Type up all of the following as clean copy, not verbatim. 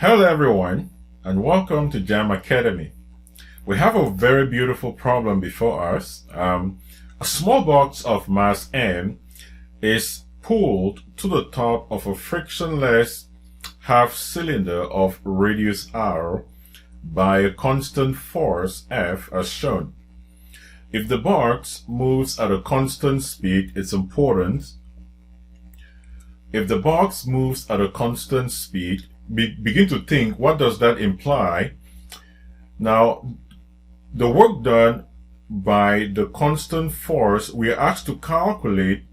Hello everyone and welcome to Jam Academy. We have a very beautiful problem before us. A small box of mass m is pulled to the top of a frictionless half cylinder of radius r by a constant force F as shown. If the box moves at a constant speed, it's important. If the box moves at a constant speed, begin to think, what does that imply? Now, the work done by the constant force, we are asked to calculate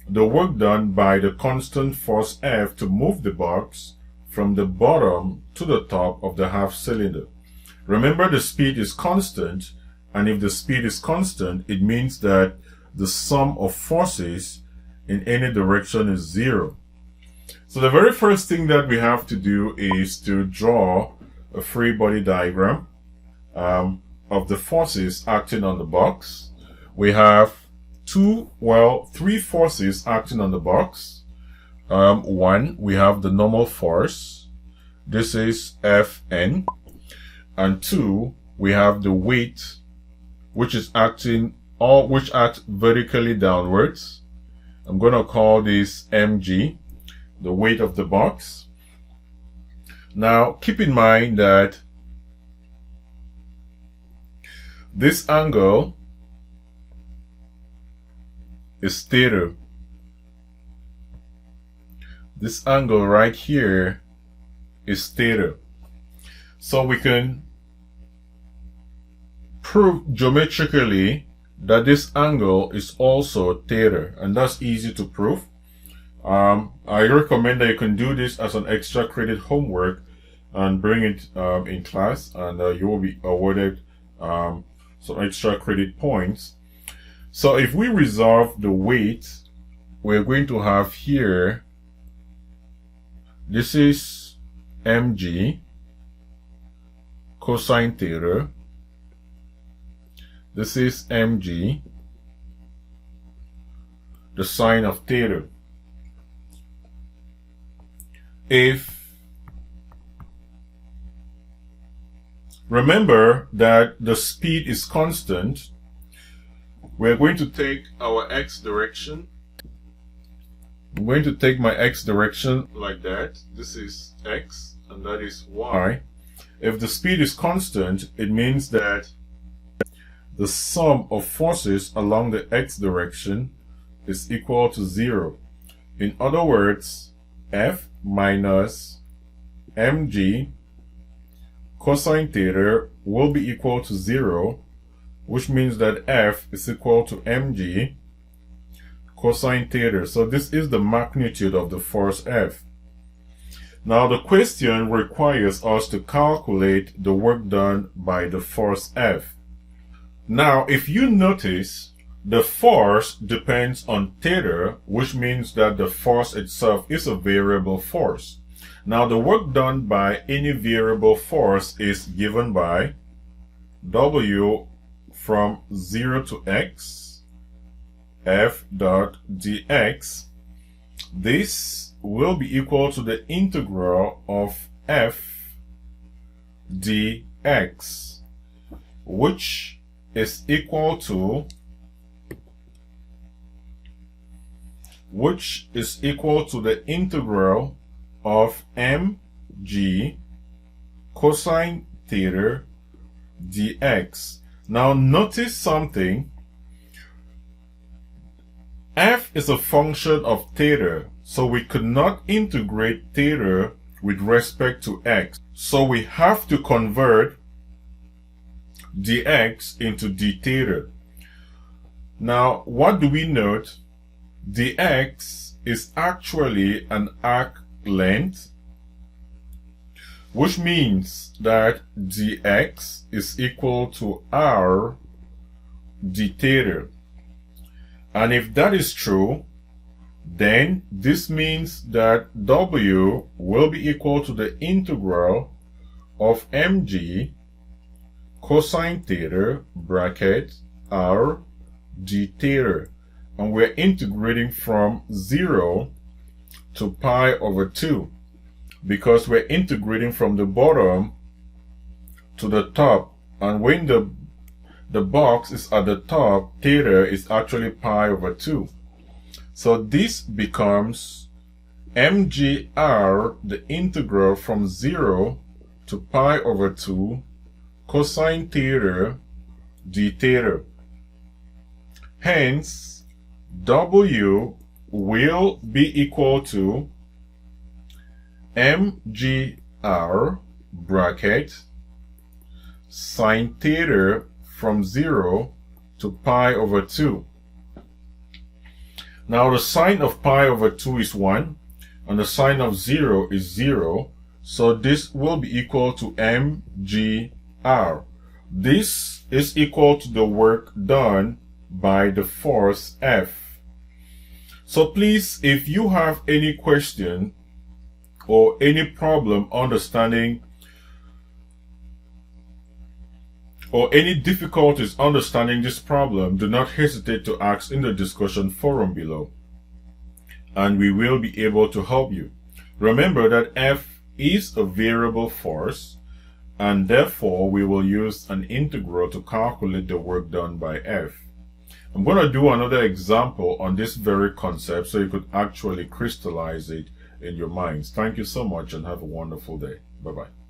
the work done by the constant force F to move the box from the bottom to the top of the half cylinder. Remember, the speed is constant, and if the speed is constant, it means that the sum of forces in any direction is zero. So the very first thing that we have to do is to draw a free body diagram of the forces acting on the box. We have three forces acting on the box. One, we have the normal force. This is Fn. And two, we have the weight, which acts vertically downwards. I'm going to call this mg, the weight of the box. Now, keep in mind that this angle is theta. This angle right here is theta. So we can prove geometrically that this angle is also theta, and that's easy to prove. I recommend that you can do this as an extra credit homework and bring it in class, and you will be awarded some extra credit points. So if we resolve the weight, we're going to have here, this is mg cosine theta. This is mg, the sine of theta. Remember that the speed is constant, we're going to take our x direction. I'm going to take my x direction like that. This is x and that is y. If the speed is constant, it means that the sum of forces along the x direction is equal to 0. In other words, F minus mg cosine theta will be equal to 0, which means that F is equal to mg cosine theta. So this is the magnitude of the force F. Now the question requires us to calculate the work done by the force F. Now, if you notice, the force depends on theta, which means that the force itself is a variable force. Now, the work done by any variable force is given by W from 0 to x, F dot dx. This will be equal to the integral of F dx, which is equal to the integral of mg cosine theta dx. Now notice something. F is a function of theta, so we could not integrate theta with respect to x. So we have to convert dx into d theta. Now, what do we note? Dx is actually an arc length, which means that dx is equal to r d theta. And if that is true, then this means that w will be equal to the integral of mg cosine theta bracket r d theta, and we're integrating from 0 to pi over 2. because we're integrating from the bottom to the top, and when the box is at the top, theta is actually pi over 2. So this becomes mgr, the integral from 0 to pi over 2 cosine theta d theta. Hence, W will be equal to mgr bracket sine theta from 0 to pi over 2. Now the sine of pi over 2 is 1 and the sine of 0 is 0, so this will be equal to mgr. This is equal to the work done by the force F. So please, if you have any question or any problem understanding or any difficulties understanding this problem, do not hesitate to ask in the discussion forum below, and we will be able to help you. Remember that F is a variable force, and therefore we will use an integral to calculate the work done by F. I'm going to do another example on this very concept so you could actually crystallize it in your minds. Thank you so much and have a wonderful day. Bye-bye.